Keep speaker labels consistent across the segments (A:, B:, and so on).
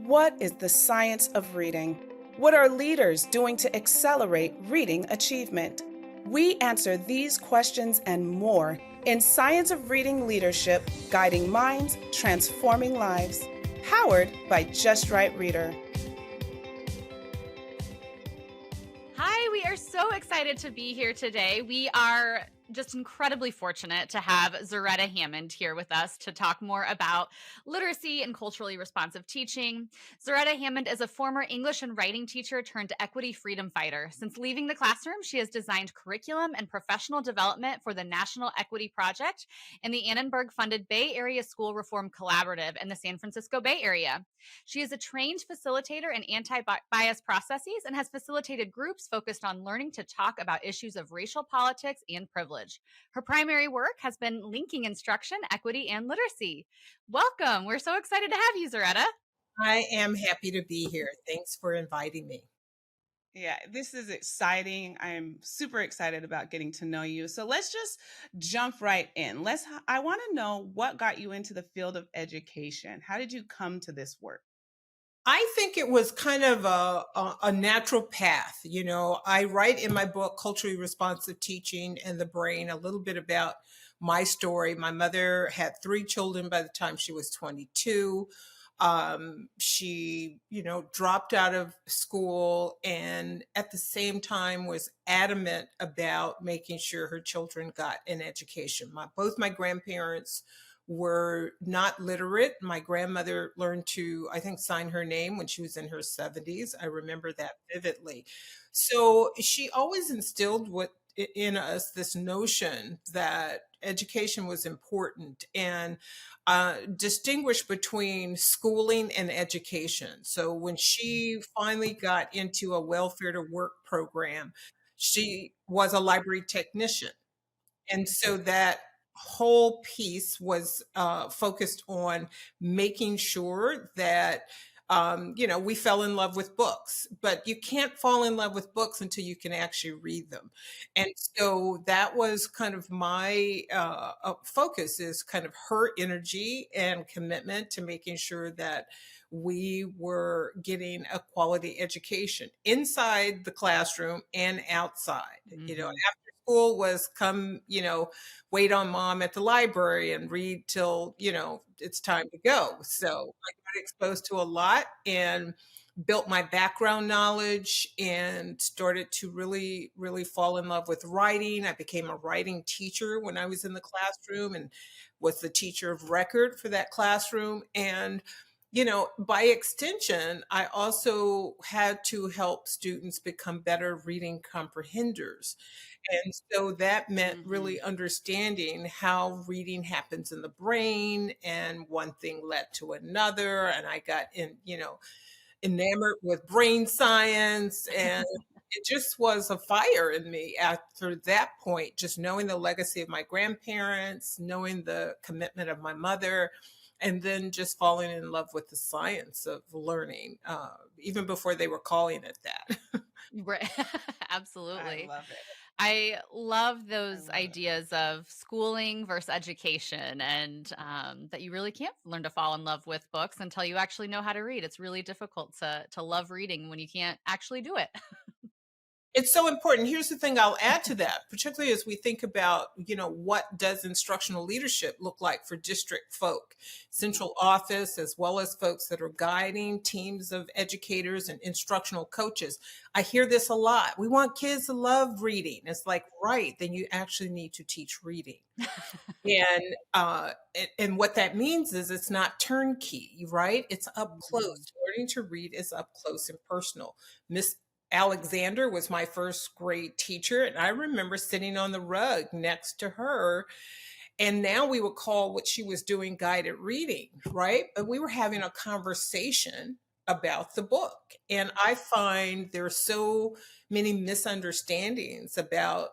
A: What is the science of reading? What are leaders doing to accelerate reading achievement? We answer these questions and more in Science of Reading Leadership, Guiding Minds, Transforming Lives, powered by Just Right Reader.
B: Hi, we are so excited to be here today. We are just incredibly fortunate to have Zaretta Hammond here with us to talk more about literacy and culturally responsive teaching. Zaretta Hammond is a former English and writing teacher turned equity freedom fighter. Since leaving the classroom, she has designed curriculum and professional development for the National Equity Project and the Annenberg-funded Bay Area School Reform Collaborative in the San Francisco Bay Area. She is a trained facilitator in anti-bias processes and has facilitated groups focused on learning to talk about issues of racial politics and privilege. Her primary work has been linking instruction, equity, and literacy. Welcome. We're so excited to have you, Zaretta.
C: I am happy to be here. Thanks for inviting me.
A: Yeah, this is exciting. I'm super excited about getting to know you. So let's just jump right in. I want to know what got you into the field of education. How did you come to this work?
C: I think it was kind of a natural path. You know, I write in my book, Culturally Responsive Teaching and the Brain, a little bit about my story. My mother had 3 children by the time she was 22. She, dropped out of school and at the same time was adamant about making sure her children got an education. Both my grandparents were not literate. My grandmother learned to, I think, sign her name when she was in her 70s. I remember that vividly. So she always instilled in us this notion that education was important and distinguished between schooling and education. So when she finally got into a welfare to work program, she was a library technician. And so that whole piece was focused on making sure that we fell in love with books, but you can't fall in love with books until you can actually read them. And so that was kind of my focus, is kind of her energy and commitment to making sure that we were getting a quality education inside the classroom and outside. After school was come, wait on mom at the library and read till, it's time to go. So I got exposed to a lot and built my background knowledge and started to really, really fall in love with writing. I became a writing teacher when I was in the classroom and was the teacher of record for that classroom. And by extension, I also had to help students become better reading comprehenders. And so that meant really understanding how reading happens in the brain, and one thing led to another. And I got enamored with brain science, and it just was a fire in me after that point, just knowing the legacy of my grandparents, knowing the commitment of my mother, and then just falling in love with the science of learning, even before they were calling it that.
B: Right.
A: I
B: Absolutely.
A: love it.
B: I love
A: I
B: those
A: love it.
B: ideas of schooling versus education, and that you really can't learn to fall in love with books until you actually know how to read. It's really difficult to love reading when you can't actually do it.
C: It's so important. Here's the thing I'll add to that, particularly as we think about, what does instructional leadership look like for district folk, central office, as well as folks that are guiding teams of educators and instructional coaches. I hear this a lot. We want kids to love reading. It's like, right, then you actually need to teach reading. And what that means is it's not turnkey, right? It's up close. Learning to read is up close and personal. Miss Alexander was my first grade teacher, and I remember sitting on the rug next to her. And now we would call what she was doing guided reading, right? But we were having a conversation about the book. And I find there are so many misunderstandings about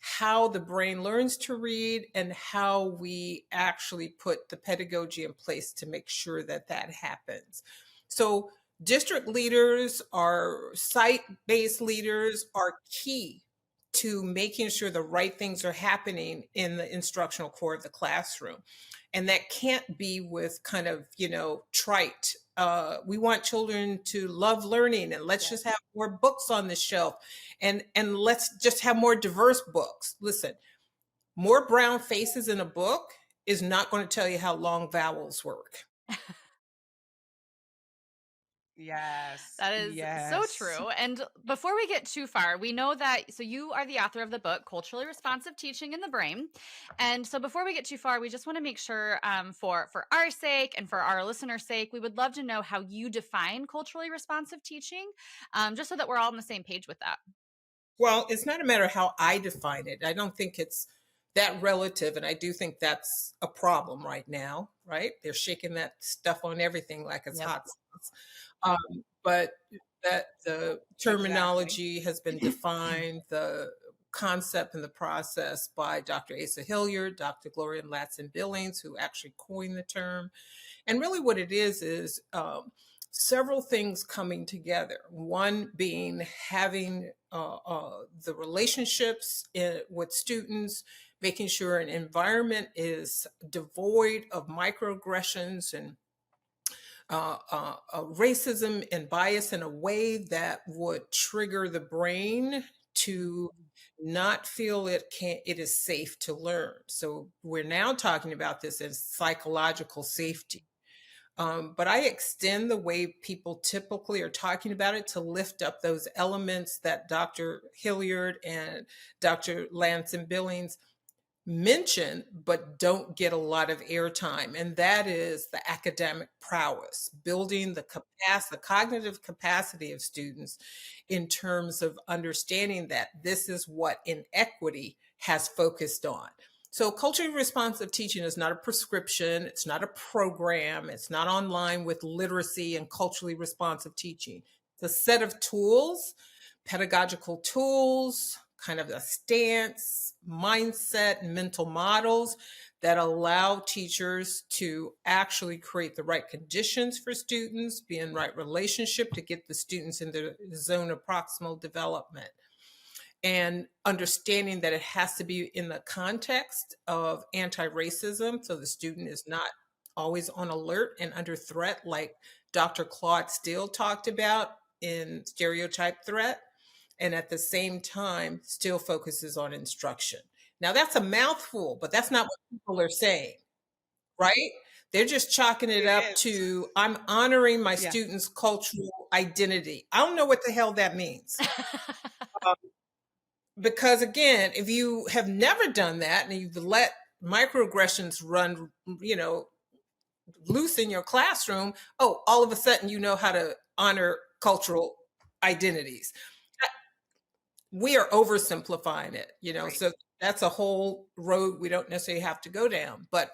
C: how the brain learns to read and how we actually put the pedagogy in place to make sure that that happens. So district leaders, our site-based leaders, are key to making sure the right things are happening in the instructional core of the classroom. And that can't be with kind of, trite. We want children to love learning, and let's just have more books on the shelf, and let's just have more diverse books. Listen, more brown faces in a book is not going to tell you how long vowels work.
A: Yes.
B: That is so
A: Yes.
B: true. And before we get too far, we know that, so you are the author of the book, Culturally Responsive Teaching in the Brain. And so before we get too far, we just want to make sure for our sake and for our listeners' sake, we would love to know how you define culturally responsive teaching, just so that we're all on the same page with that.
C: Well, it's not a matter of how I define it. I don't think it's that relative. And I do think that's a problem right now, right? They're shaking that stuff on everything like it's
B: Yep.
C: hot sauce. But that the
A: Exactly.
C: terminology has been defined, the concept and the process by Dr. Asa Hilliard, Dr. Gloria Latson Billings, who actually coined the term. And really, what it is several things coming together. One being having the relationships with students, making sure an environment is devoid of microaggressions and racism and bias in a way that would trigger the brain to not feel it is safe to learn. So we're now talking about this as psychological safety. But I extend the way people typically are talking about it to lift up those elements that Dr. Hilliard and Dr. Lanson Billings mention, but don't get a lot of airtime. And that is the academic prowess, building the capacity, the cognitive capacity of students in terms of understanding that this is what inequity has focused on. So culturally responsive teaching is not a prescription, it's not a program, it's not online with literacy and culturally responsive teaching. It's a set of tools, pedagogical tools, kind of a stance, mindset, and mental models that allow teachers to actually create the right conditions for students, be in right relationship to get the students in the zone of proximal development. And understanding that it has to be in the context of anti-racism, so the student is not always on alert and under threat, like Dr. Claude Steele talked about in Stereotype Threat, and at the same time still focuses on instruction. Now that's a mouthful, but that's not what people are saying, right? They're just chalking it
A: It
C: up
A: is.
C: to, I'm honoring my
A: Yeah.
C: students' cultural identity. I don't know what the hell that means. Because again, if you have never done that and you've let microaggressions run, loose in your classroom, oh, all of a sudden you know how to honor cultural identities. We are oversimplifying it,
A: Right.
C: so that's a whole road we don't necessarily have to go down. But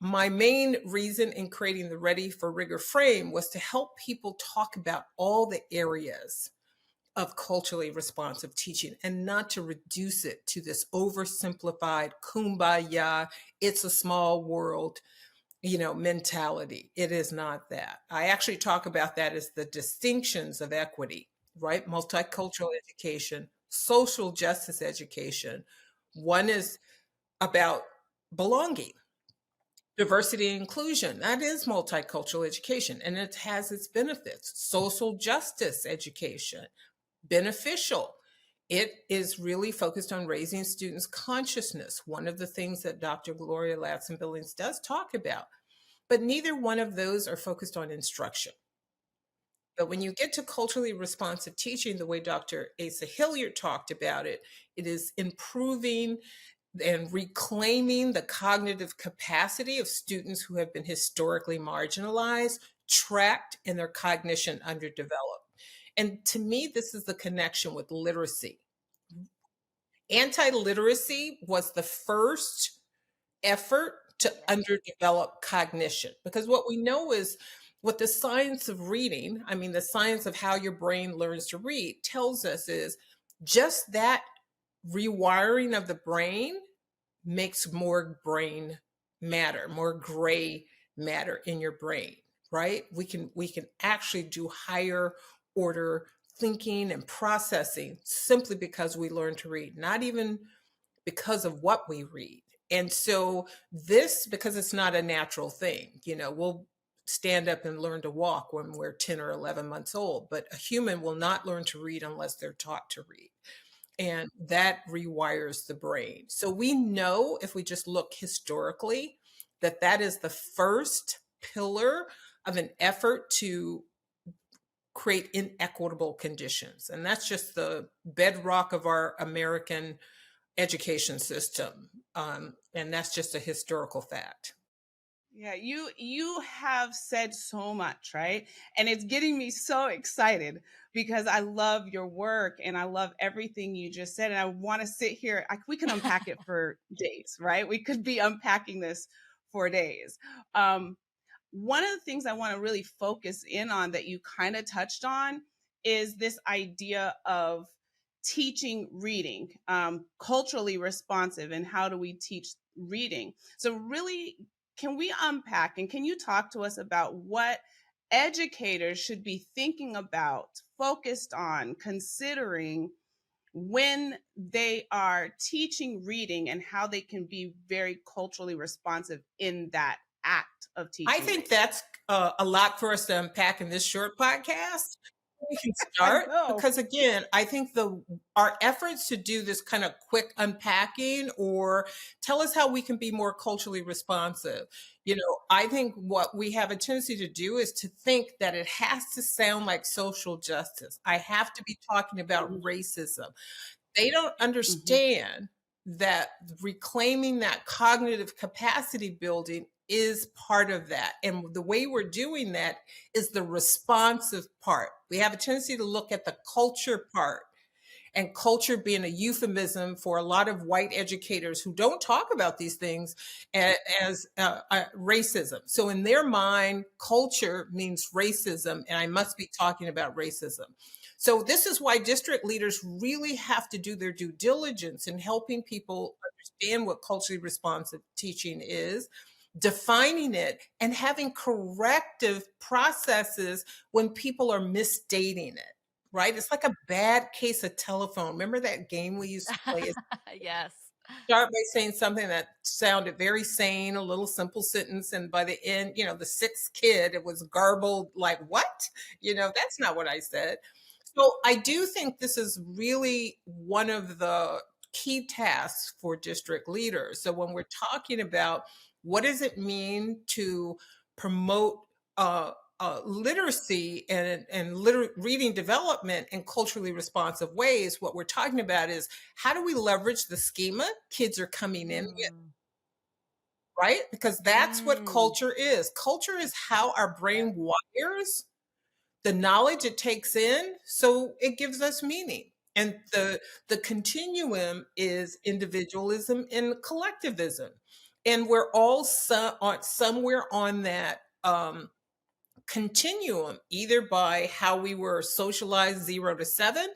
C: my main reason in creating the Ready for Rigor frame was to help people talk about all the areas of culturally responsive teaching and not to reduce it to this oversimplified kumbaya, it's a small world, mentality. It is not that. I actually talk about that as the distinctions of equity, right? Multicultural education, social justice education. One is about belonging, diversity and inclusion. That is multicultural education, and it has its benefits. Social justice education, beneficial. It is really focused on raising students' consciousness, one of the things that Dr. Gloria Latson Billings does talk about. But neither one of those are focused on instruction. But when you get to culturally responsive teaching, the way Dr. Asa Hilliard talked about it, it is improving and reclaiming the cognitive capacity of students who have been historically marginalized, tracked, and their cognition underdeveloped. And to me, this is the connection with literacy. Anti-literacy was the first effort to underdevelop cognition, because what we know is what the science of reading, I mean, the science of how your brain learns to read tells us is just that rewiring of the brain makes more brain matter, more gray matter in your brain, right? We can actually do higher order thinking and processing simply because we learn to read, not even because of what we read. And so this, because it's not a natural thing, we'll stand up and learn to walk when we're 10 or 11 months old, but a human will not learn to read unless they're taught to read. And that rewires the brain. So we know, if we just look historically, that that is the first pillar of an effort to create inequitable conditions. And that's just the bedrock of our American education system. And that's just a historical fact.
A: Yeah, you have said so much, right? And it's getting me so excited because I love your work and I love everything you just said. And I want to sit here. We can unpack it for days, right? We could be unpacking this for days. One of the things I want to really focus in on that you kind of touched on is this idea of teaching reading, culturally responsive, and how do we teach reading? So, really, can we unpack and can you talk to us about what educators should be thinking about, focused on, considering when they are teaching reading and how they can be very culturally responsive in that act of teaching
C: I think
A: reading?
C: that's a lot for us to unpack in this short podcast. We can
A: I
C: start
A: know.
C: because, again, I think our efforts to do this kind of quick unpacking or tell us how we can be more culturally responsive. I think what we have a tendency to do is to think that it has to sound like social justice. I have to be talking about racism. They don't
A: Mhm.
C: understand that reclaiming that cognitive capacity building is part of that. And the way we're doing that is the responsive part. We have a tendency to look at the culture part, and culture being a euphemism for a lot of white educators who don't talk about these things as racism. So in their mind, culture means racism, and I must be talking about racism. So this is why district leaders really have to do their due diligence in helping people understand what culturally responsive teaching is, defining it, and having corrective processes when people are misstating it. Right? It's like a bad case of telephone. Remember that game we used to play?
B: Yes.
C: Start by saying something that sounded very sane, a little simple sentence, and by the end, the sixth kid, it was garbled like, what? That's not what I said. So I do think this is really one of the key tasks for district leaders. So when we're talking about what does it mean to promote literacy and reading development in culturally responsive ways, what we're talking about is how do we leverage the schema kids are coming in with,
B: Mm.
C: right? Because that's what
A: Mm.
C: culture is. Culture is how our
A: Yeah.
C: brain wires the knowledge it takes in, so it gives us meaning. And the continuum is individualism and collectivism. And we're all somewhere on that continuum, either by how we were socialized 0 to 7,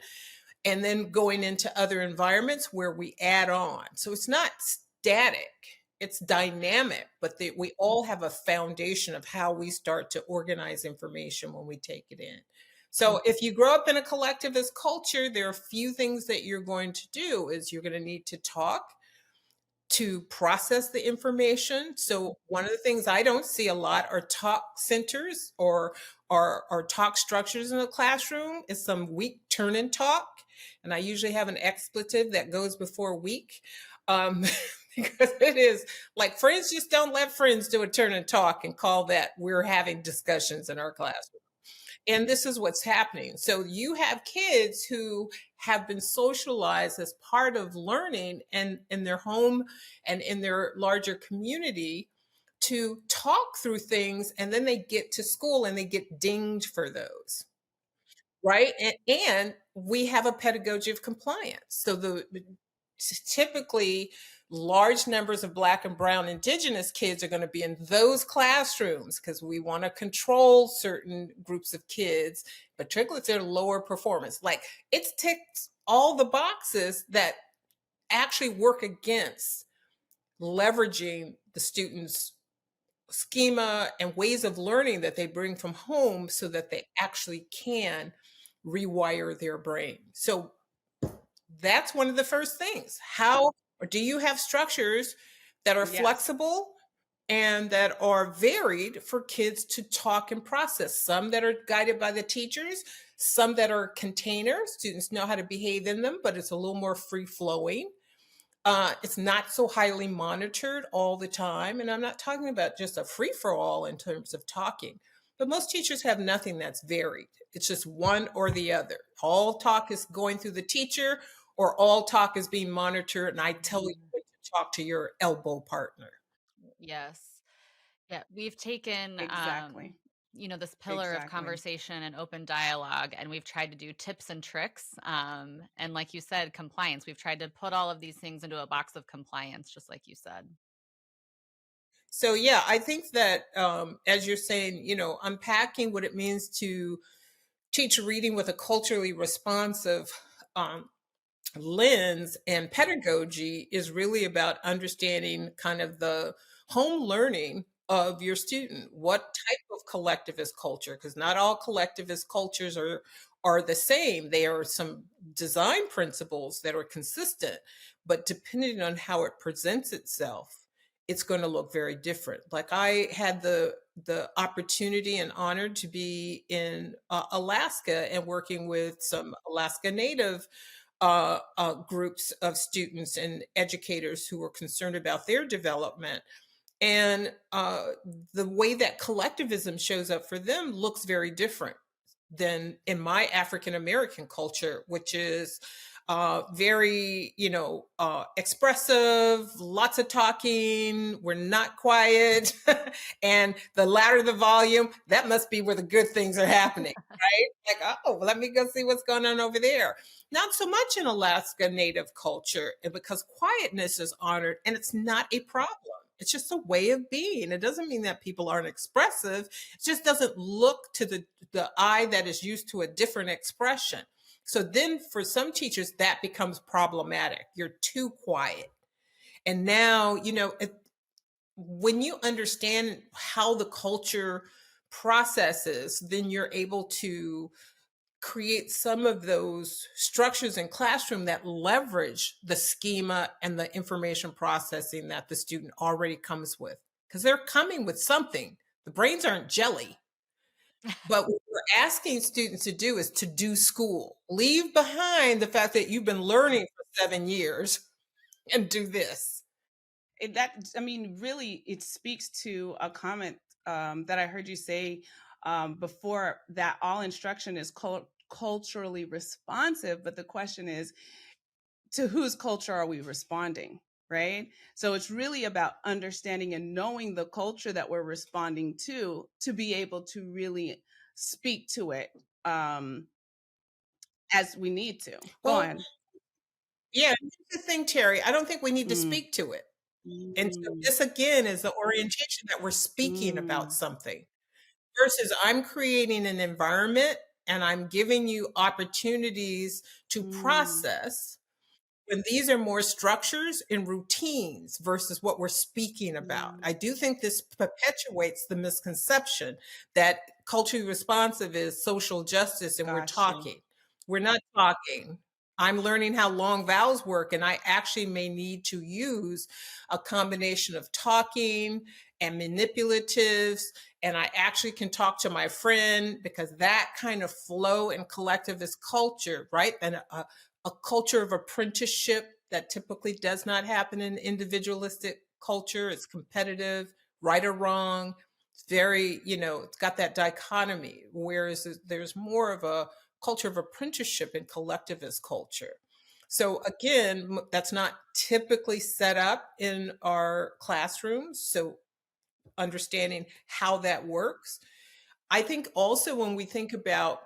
C: and then going into other environments where we add on. So it's not static, it's dynamic, but we all have a foundation of how we start to organize information when we take it in. So if you grow up in a collectivist culture, there are a few things that you're going to do is you're going to need to talk to process the information. So one of the things I don't see a lot are talk centers or talk structures in the classroom. Is some weak turn and talk. And I usually have an expletive that goes before weak. Because it is like friends just don't let friends do a turn and talk and call that we're having discussions in our classroom. And this is what's happening. So you have kids who have been socialized as part of learning and in their home and in their larger community to talk through things. And then they get to school and they get dinged for those. Right. And we have a pedagogy of compliance. So typically large numbers of Black and Brown Indigenous kids are going to be in those classrooms because we want to control certain groups of kids, particularly if they're lower performance. Like it ticks all the boxes that actually work against leveraging the students' schema and ways of learning that they bring from home so that they actually can rewire their brain. So that's one of the first things. How or do you have structures that are
A: Yes.
C: flexible and that are varied for kids to talk and process? Some that are guided by the teachers, some that are containers. Students know how to behave in them, but it's a little more free flowing. It's not so highly monitored all the time. And I'm not talking about just a free for all in terms of talking, but most teachers have nothing that's varied. It's just one or the other. All talk is going through the teacher, or all talk is being monitored. And I tell you
B: Mhm.
C: when to talk to your elbow partner.
B: Yes. Yeah, we've taken,
A: Exactly.
B: this pillar of
A: Exactly.
B: conversation and open dialogue, and we've tried to do tips and tricks. And like you said, compliance. We've tried to put all of these things into a box of compliance, just like you said.
C: So, yeah, I think that as you're saying, unpacking what it means to teach reading with a culturally responsive um, lens and pedagogy is really about understanding kind of the home learning of your student. What type of collectivist culture? Because not all collectivist cultures are the same. There are some design principles that are consistent, but depending on how it presents itself, it's going to look very different. Like I had the opportunity and honor to be in Alaska and working with some Alaska Native groups of students and educators who were concerned about their development. And the way that collectivism shows up for them looks very different than in my African American culture, which is very, expressive, lots of talking. We're not quiet. And the louder the volume, that must be where the good things are happening, right? Like, oh, let me go see what's going on over there. Not so much in Alaska Native culture, because quietness is honored and it's not a problem. It's just a way of being. It doesn't mean that people aren't expressive. It just doesn't look to the eye that is used to a different expression. So then for some teachers, that becomes problematic. You're too quiet. And now, when you understand how the culture processes, then you're able to create some of those structures in classroom that leverage the schema and the information processing that the student already comes with, because they're coming with something. The brains aren't jelly. But what we're asking students to do is to do school. Leave behind the fact that you've been learning for 7 years and do this.
A: Really, it speaks to a comment that I heard you say before, that all instruction is culturally responsive. But the question is, to whose culture are we responding? Right. So it's really about understanding and knowing the culture that we're responding to be able to really speak to it as we need to. Go
C: Well,
A: on.
C: yeah, here's the thing, Terry. I don't think we need to
A: Mm,
C: speak to it. And so
A: mm,
C: this again is the orientation that we're speaking about
A: mm,
C: something versus I'm creating an environment and I'm giving you opportunities to
A: mm,
C: process when these are more structures and routines versus what we're speaking about.
A: mm.
C: I do think this perpetuates the misconception that culturally responsive is social justice and we're
A: Got you.
C: talking. We're not talking. I'm learning how long vowels work, and I actually may need to use a combination of talking and manipulatives. And I actually can talk to my friend because that kind of flow in collectivist culture, right? And a culture of apprenticeship that typically does not happen in individualistic culture. It's competitive, right or wrong. It's very, it's got that dichotomy, whereas there's more of a culture of apprenticeship in collectivist culture. So again, that's not typically set up in our classrooms. So understanding how that works. I think also when we think about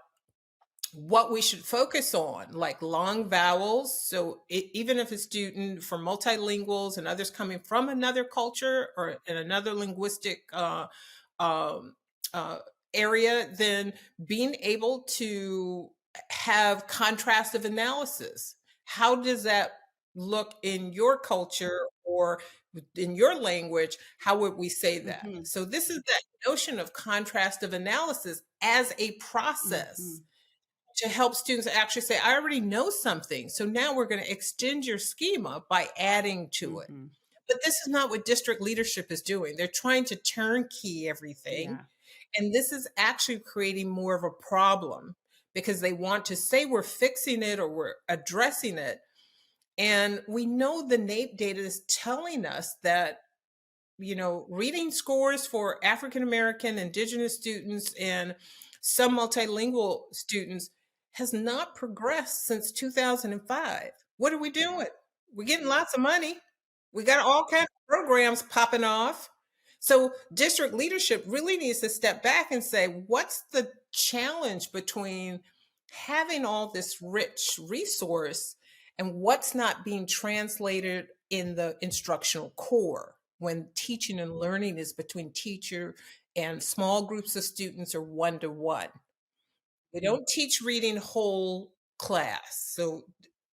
C: what we should focus on, like long vowels. So even if a student for multilinguals and others coming from another culture or in another linguistic um, uh, area, then being able to have contrastive analysis. How does that look in your culture or in your language? How would we say that?
A: Hmm.
C: So this is that notion of contrastive analysis as a
A: Hmm.
C: process to help students actually say, I already know something. So now we're going to extend your schema by adding to it.
A: Mm-hmm.
C: But this is not what district leadership is doing. They're trying to turnkey everything.
A: Yeah.
C: And this is actually creating more of a problem because they want to say we're fixing it or we're addressing it. And we know the NAEP data is telling us that, reading scores for African American, indigenous students, and some multilingual students has not progressed since 2005. What are we doing? We're getting lots of money. We got all kinds of programs popping off. So district leadership really needs to step back and say, what's the challenge between having all this rich resource and what's not being translated in the instructional core when teaching and learning is between teacher and small groups of students or one-to-one. We don't teach reading whole class. So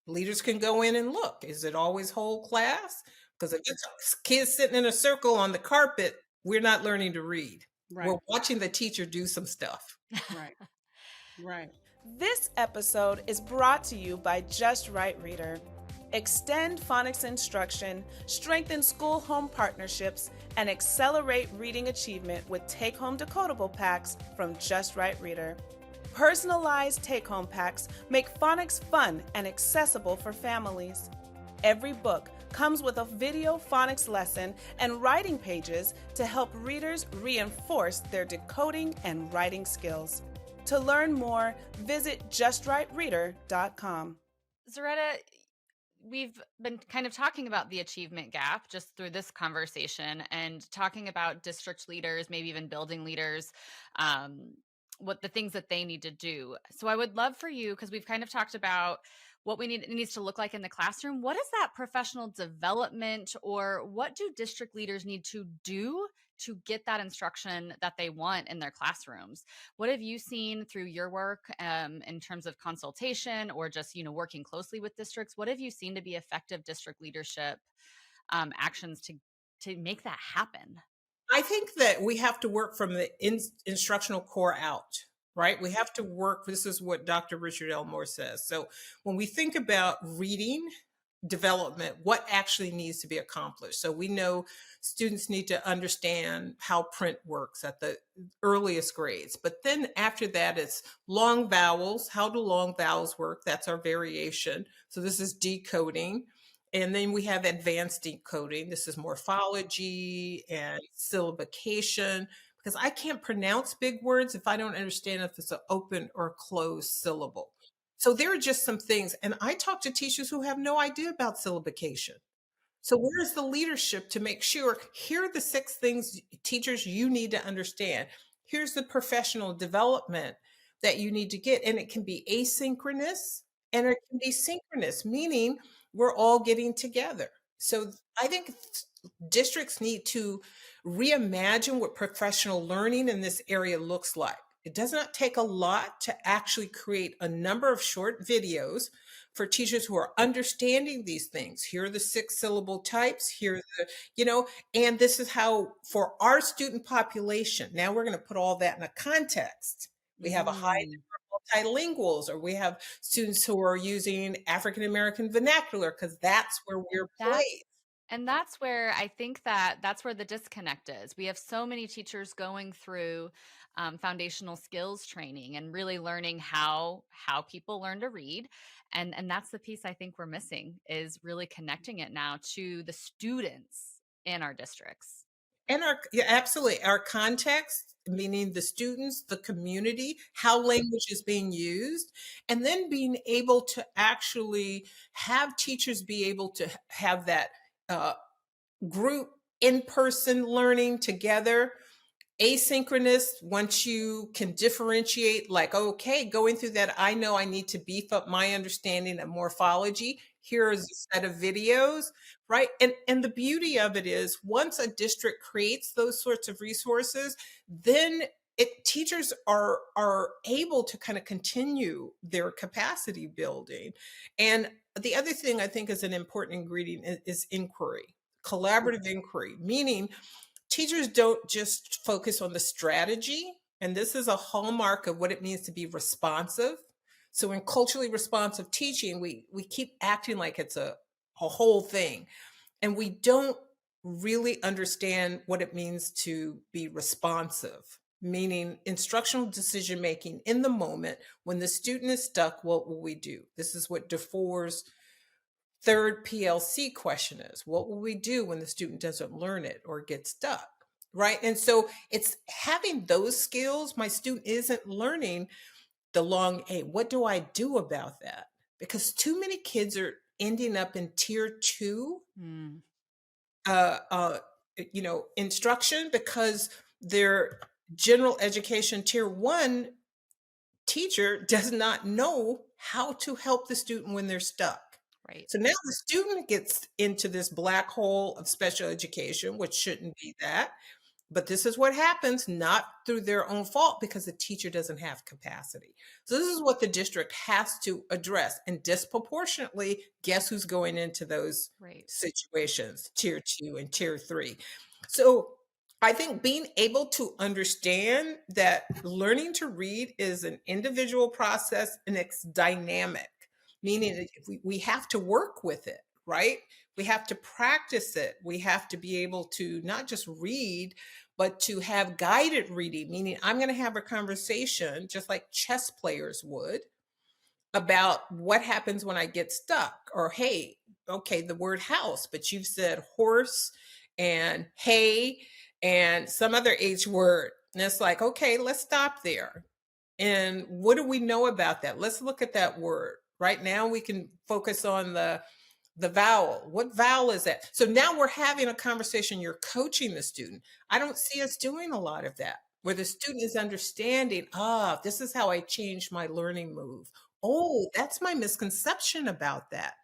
C: leaders can go in and look. Is it always whole class? Because if it's kids sitting in a circle on the carpet, we're not learning to read.
A: Right.
C: We're watching the teacher do some stuff.
A: Right. Right. This episode is brought to you by Just Right Reader. Extend phonics instruction, strengthen school-home partnerships, and accelerate reading achievement with take-home decodable packs from Just Right Reader. Personalized take-home packs make phonics fun and accessible for families. Every book comes with a video phonics lesson and writing pages to help readers reinforce their decoding and writing skills. To learn more, visit justrightreader.com.
B: Zaretta, we've been kind of talking about the achievement gap just through this conversation and talking about district leaders, maybe even building leaders, what the things that they need to do. So I would love for you, because we've kind of talked about what it needs to look like in the classroom. What is that professional development, or what do district leaders need to do to get that instruction that they want in their classrooms? What have you seen through your work in terms of consultation or just, working closely with districts? What have you seen to be effective district leadership actions to make that happen?
C: I think that we have to work from the instructional core out, right? We have to work. This is what Dr. Richard Elmore says. So when we think about reading development, what actually needs to be accomplished? So we know students need to understand how print works at the earliest grades. But then after that, it's long vowels. How do long vowels work? That's our variation. So this is decoding. And then we have advanced decoding. This is morphology and syllabication, because I can't pronounce big words if I don't understand if it's an open or closed syllable. So there are just some things. And I talk to teachers who have no idea about syllabication. So where's the leadership to make sure, here are the 6 things, teachers, you need to understand. Here's the professional development that you need to get. And it can be asynchronous and it can be synchronous, meaning we're all getting together. So I think districts need to reimagine what professional learning in this area looks like. It does not take a lot to actually create a number of short videos for teachers who are understanding these things. Here are the 6 syllable types. Here are the, and this is how for our student population, now we're going to put all that in a context. We have a high number of multilinguals, or we have students who are using African American vernacular because that's where we're placed.
B: And that's where I think that's where the disconnect is. We have so many teachers going through foundational skills training and really learning how people learn to read. And that's the piece I think we're missing, is really connecting it now to the students in our districts.
C: And absolutely, our context, meaning the students, the community, how language is being used, and then being able to actually have teachers be able to have that group in-person learning together. Asynchronous, once you can differentiate, like, okay, going through that, I know I need to beef up my understanding of morphology. Here is a set of videos, right? And the beauty of it is, once a district creates those sorts of resources, then teachers are able to kind of continue their capacity building. And the other thing I think is an important ingredient is inquiry, collaborative inquiry, meaning teachers don't just focus on the strategy. And this is a hallmark of what it means to be responsive. So in culturally responsive teaching, we keep acting like it's a whole thing, and we don't really understand what it means to be responsive, meaning instructional decision making in the moment. When the student is stuck, what will we do? This is what DeFore's third PLC question is. What will we do when the student doesn't learn it or gets stuck? Right. And so it's having those skills. My student isn't learning the long A. What do I do about that? Because too many kids are ending up in tier two,
B: Mm.
C: uh, uh, instruction, because their general education tier one teacher does not know how to help the student when they're stuck.
B: Right.
C: So now the student gets into this black hole of special education, which shouldn't be that. But this is what happens, not through their own fault, because the teacher doesn't have capacity. So this is what the district has to address. And disproportionately, guess who's going into those
B: Right.
C: situations, tier two and tier three. So I think being able to understand that learning to read is an individual process and it's dynamic, meaning that we have to work with it, right? We have to practice it. We have to be able to not just read, but to have guided reading, meaning I'm going to have a conversation just like chess players would about what happens when I get stuck. Or, hey, okay, the word house, but you've said horse and hay and some other H word. And it's like, okay, let's stop there. And what do we know about that? Let's look at that word. Right now we can focus on the vowel. What vowel is that? So now we're having a conversation. You're coaching the student. I don't see us doing a lot of that, where the student is understanding, this is how I changed my learning move. Oh, that's my misconception about that,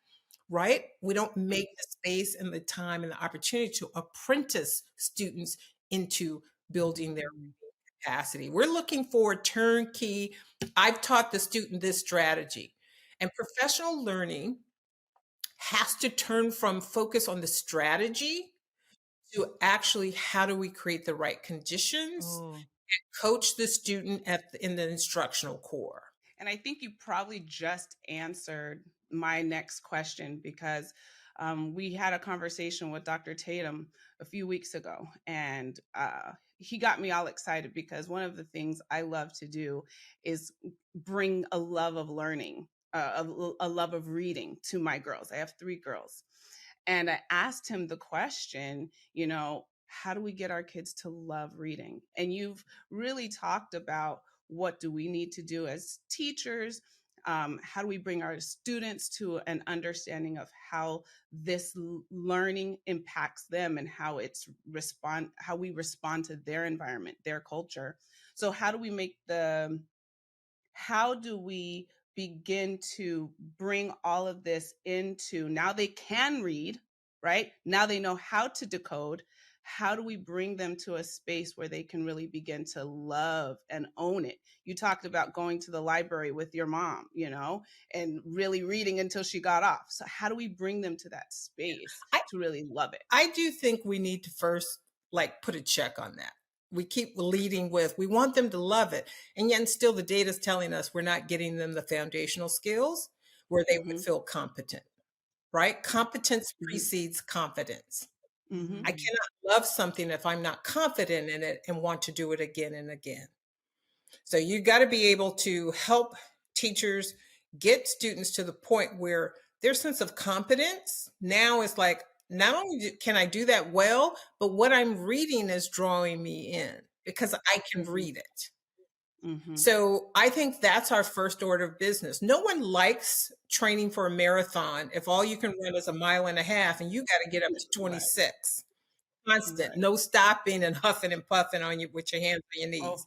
C: right? We don't make the space and the time and the opportunity to apprentice students into building their capacity. We're looking for turnkey. I've taught the student this strategy. And professional learning has to turn from focus on the strategy to actually how do we create the right conditions,
B: Oh.
C: coach the student in the instructional core.
A: And I think you probably just answered my next question, because we had a conversation with Dr. Tatum a few weeks ago, and he got me all excited because one of the things I love to do is bring a love of learning, a love of reading to my girls. I have 3 girls. And I asked him the question, how do we get our kids to love reading? And you've really talked about what do we need to do as teachers? How do we bring our students to an understanding of how this learning impacts them and how how we respond to their environment, their culture? So how do we begin to bring all of this into, now they can read, right? Now they know how to decode. How do we bring them to a space where they can really begin to love and own it? You talked about going to the library with your mom, and really reading until she got off. So how do we bring them to that space to really love it?
C: I do think we need to first put a check on that. We keep leading with, we want them to love it. And yet still the data is telling us we're not getting them the foundational skills where they would feel competent, right? Competence precedes confidence. I cannot love something if I'm not confident in it and want to do it again and again. So you got to be able to help teachers get students to the point where their sense of competence now is like, not only can I do that well, but what I'm reading is drawing me in because I can read it. So I think that's our first order of business. No one likes training for a marathon if all you can run is 1.5 miles and you got to get up to 26. Constant, no stopping and huffing and puffing on you with your hands on your knees,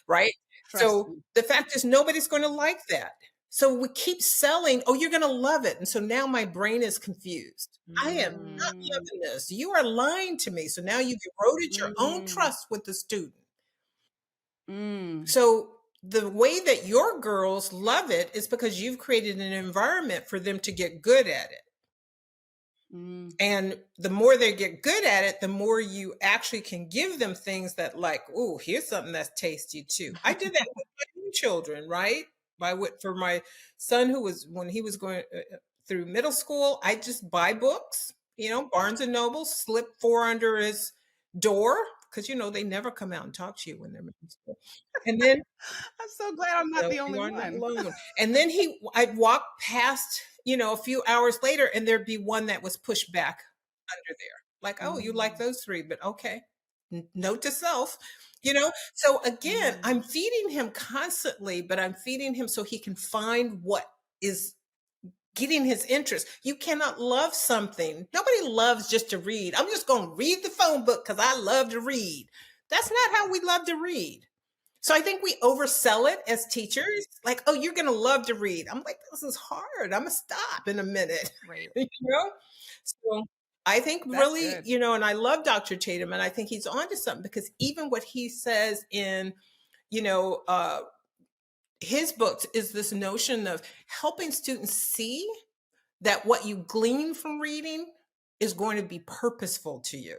C: right? So the fact is nobody's going to like that. So we keep selling, oh, you're going to love it. And so now my brain is confused. I am not loving this. You are lying to me. So now you've eroded your own trust with the student. So the way that your girls love it is because you've created an environment for them to get good at it. And the more they get good at it, the more you actually can give them things that like, oh, here's something that's tasty too. I did that with my own children, right? For my son, when he was going through middle school, I just buy books, Barnes and Noble, slip 4 under his door, because they never come out and talk to you when they're in middle school. And then
A: I'm so glad I'm not the only
C: you are not
A: one.
C: alone. And then I'd walk past, a few hours later, and there'd be one that was pushed back under there. Like, oh, you like those 3, but okay. Note to self, So again, I'm feeding him constantly, but I'm feeding him so he can find what is getting his interest. You cannot love something. Nobody loves just to read. I'm just going to read the phone book because I love to read. That's not how we love to read. So I think we oversell it as teachers. Like, oh, you're going to love to read. I'm like, this is hard. I'm going to stop in a minute.
B: Right.
C: So I think
A: That's
C: really,
A: good.
C: and I love Dr. Tatum, and I think he's onto something, because even what he says in, his books is this notion of helping students see that what you glean from reading is going to be purposeful to you.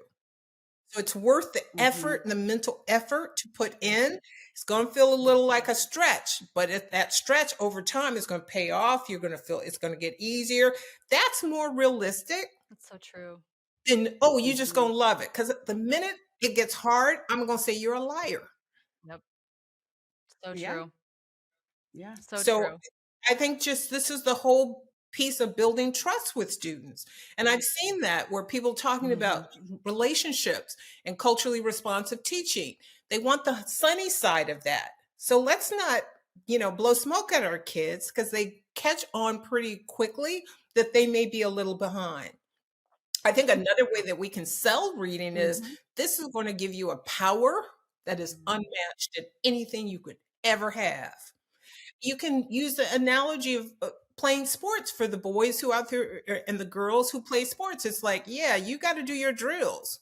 C: So it's worth the effort and the mental effort to put in. It's going to feel a little like a stretch, but if that stretch over time is going to pay off, you're going to feel it's going to get easier. That's more realistic
B: That's so true.
C: than, oh, you just going to love it. Because the minute it gets hard, I'm going to say you're a liar.
B: Yep. So
A: Yeah.
B: true.
A: Yeah.
C: So
B: true.
C: I think this is the whole piece of building trust with students. And I've seen that where people talking about relationships and culturally responsive teaching. They want the sunny side of that. So let's not, blow smoke at our kids, because they catch on pretty quickly that they may be a little behind. I think another way that we can sell reading is this is going to give you a power that is unmatched in anything you could ever have. You can use the analogy of playing sports for the boys who out there and the girls who play sports. It's like, yeah, you got to do your drills.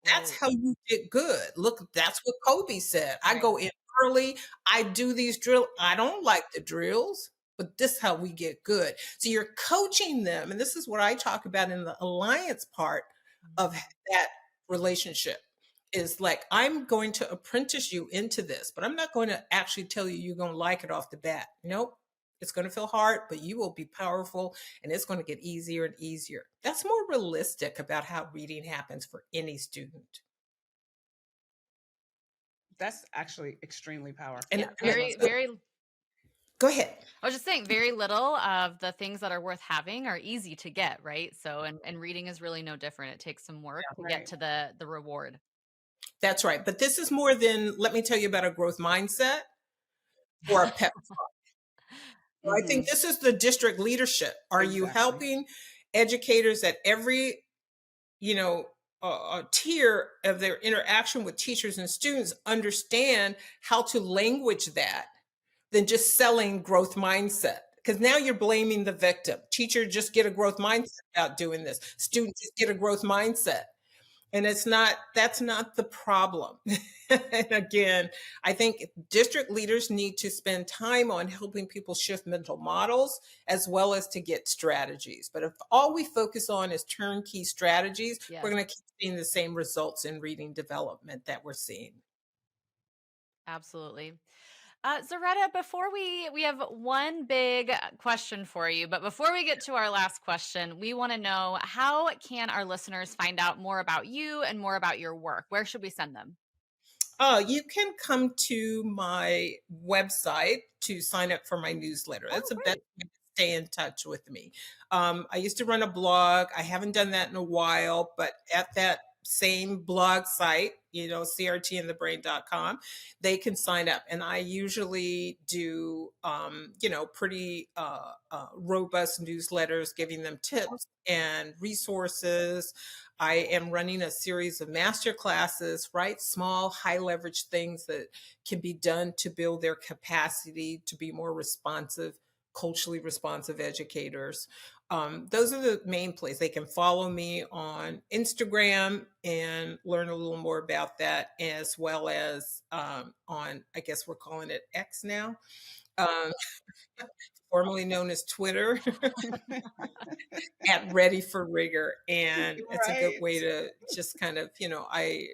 C: That's
B: Right.
C: how you get good. Look, that's what Kobe said. I
B: Right.
C: go in early. I do these drills. I don't like the drills, but this is how we get good. So you're coaching them. And this is what I talk about in the alliance part of that relationship, is like, I'm going to apprentice you into this, but I'm not going to actually tell you you're going to like it off the bat. Nope. It's going to feel hard, but you will be powerful, and it's going to get easier and easier. That's more realistic about how reading happens for any student.
A: That's actually extremely powerful.
C: And
B: Yeah.
C: and
B: Very,
C: it's-
B: very.
C: go ahead.
B: I was just saying, very little of the things that are worth having are easy to get, right? So, and reading is really no different. It takes some work to get to the reward.
C: That's right. But this is more than, let me tell you about a growth mindset or a pep talk. So I think this is the district leadership. Are you
A: Exactly.
C: helping educators at every, a tier of their interaction with teachers and students understand how to language that, than just selling growth mindset? Because now you're blaming the victim. Teacher, just get a growth mindset about doing this. Student, just get a growth mindset. And that's not the problem. And again, I think district leaders need to spend time on helping people shift mental models, as well as to get strategies. But if all we focus on is turnkey strategies,
B: Yes.
C: we're going to keep seeing the same results in reading development that we're seeing.
B: Absolutely. Zaretta, before we have one big question for you, but before we get to our last question, we want to know, how can our listeners find out more about you and more about your work? Where should we send them?
C: You can come to my website to sign up for my newsletter. That's the best way to stay in touch with me. I used to run a blog. I haven't done that in a while, but at that same blog site, crtandthebrain.com, they can sign up. And I usually do, pretty robust newsletters, giving them tips and resources. I am running a series of master classes, right? Small, high leverage things that can be done to build their capacity to be more responsive, culturally responsive educators. Those are the main places. They can follow me on Instagram and learn a little more about that, as well as on, I guess we're calling it X now, formerly known as Twitter, at Ready for Rigor. And it's a good way to just kind of, I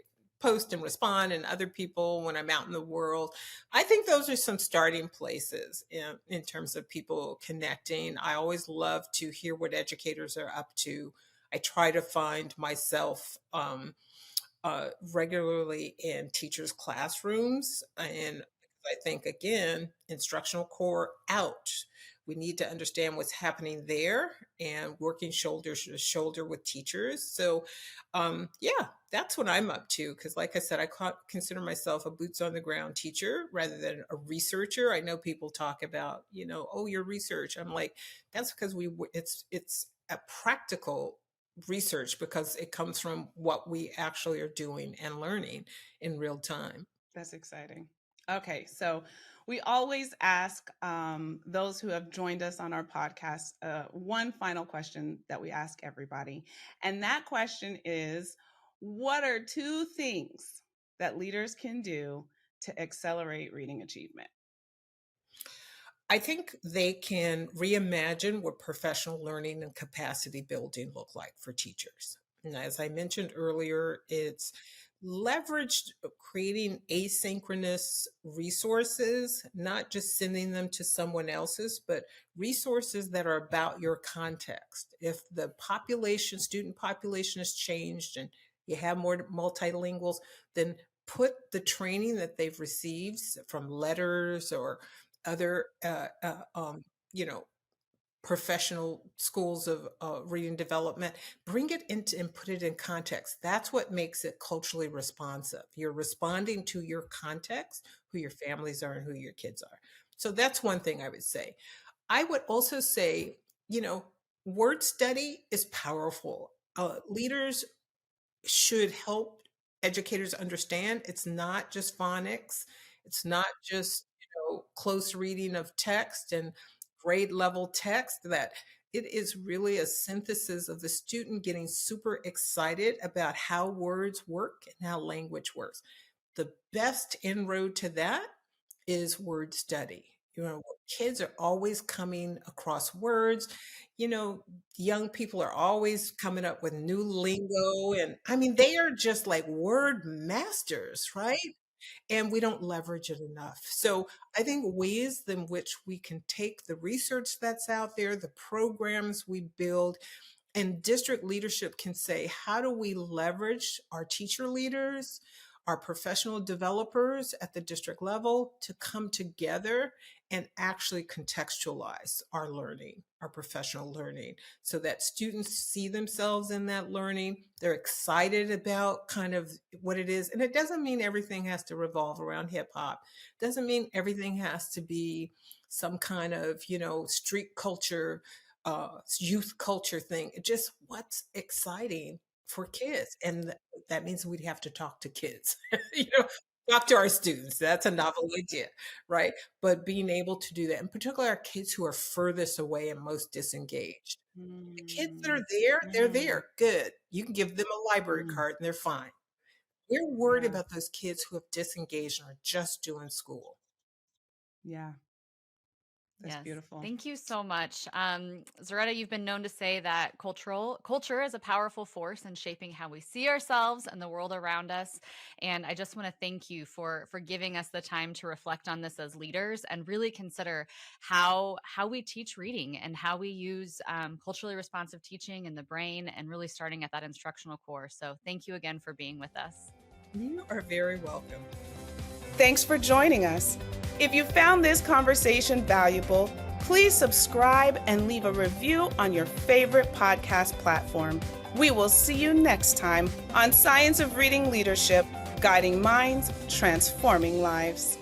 C: post and respond, and other people when I'm out in the world. I think those are some starting places in terms of people connecting. I always love to hear what educators are up to. I try to find myself regularly in teachers' classrooms. And I think, again, instructional core out. We need to understand what's happening there and working shoulder to shoulder with teachers. So, yeah, that's what I'm up to. Because, like I said, I consider myself a boots on the ground teacher rather than a researcher. I know people talk about, oh, your research. I'm like, that's because it's a practical research because it comes from what we actually are doing and learning in real time.
A: That's exciting. Okay, so we always ask those who have joined us on our podcast one final question that we ask everybody. And that question is, what are 2 things that leaders can do to accelerate reading achievement?
C: I think they can reimagine what professional learning and capacity building look like for teachers. And as I mentioned earlier, it's leveraged creating asynchronous resources, not just sending them to someone else's, but resources that are about your context. If the student population has changed and you have more multilinguals, then put the training that they've received from letters or other, you know, professional schools of reading development, bring it into and put it in context. That's what makes it culturally responsive. You're responding to your context, who your families are and who your kids are. So that's one thing I would say. I would also say, word study is powerful. Leaders should help educators understand it's not just phonics, it's not just close reading of text and grade level text, that it is really a synthesis of the student getting super excited about how words work and how language works. The best inroad to that is word study. Kids are always coming across words. Young people are always coming up with new lingo. And I mean, they are just like word masters, right? And we don't leverage it enough. So I think ways in which we can take the research that's out there, the programs we build, and district leadership can say, how do we leverage our teacher leaders, our professional developers at the district level to come together and actually contextualize our learning, our professional learning, so that students see themselves in that learning. They're excited about kind of what it is. And it doesn't mean everything has to revolve around hip hop. It doesn't mean everything has to be some kind of, street culture, youth culture thing. Just what's exciting for kids. And that means we'd have to talk to kids, talk to our students. That's a novel idea, right? But being able to do that, in particular, our kids who are furthest away and most disengaged. The kids that are there, they're there. Good. You can give them a library card and they're fine. We're worried about those kids who have disengaged and are just doing school.
A: Yeah. That's beautiful.
B: Thank you so much. Zaretta, you've been known to say that culture is a powerful force in shaping how we see ourselves and the world around us. And I just want to thank you for giving us the time to reflect on this as leaders and really consider how we teach reading and how we use culturally responsive teaching in the brain, and really starting at that instructional core. So thank you again for being with us.
C: You are very welcome.
A: Thanks for joining us. If you found this conversation valuable, please subscribe and leave a review on your favorite podcast platform. We will see you next time on Science of Reading Leadership, guiding minds, transforming lives.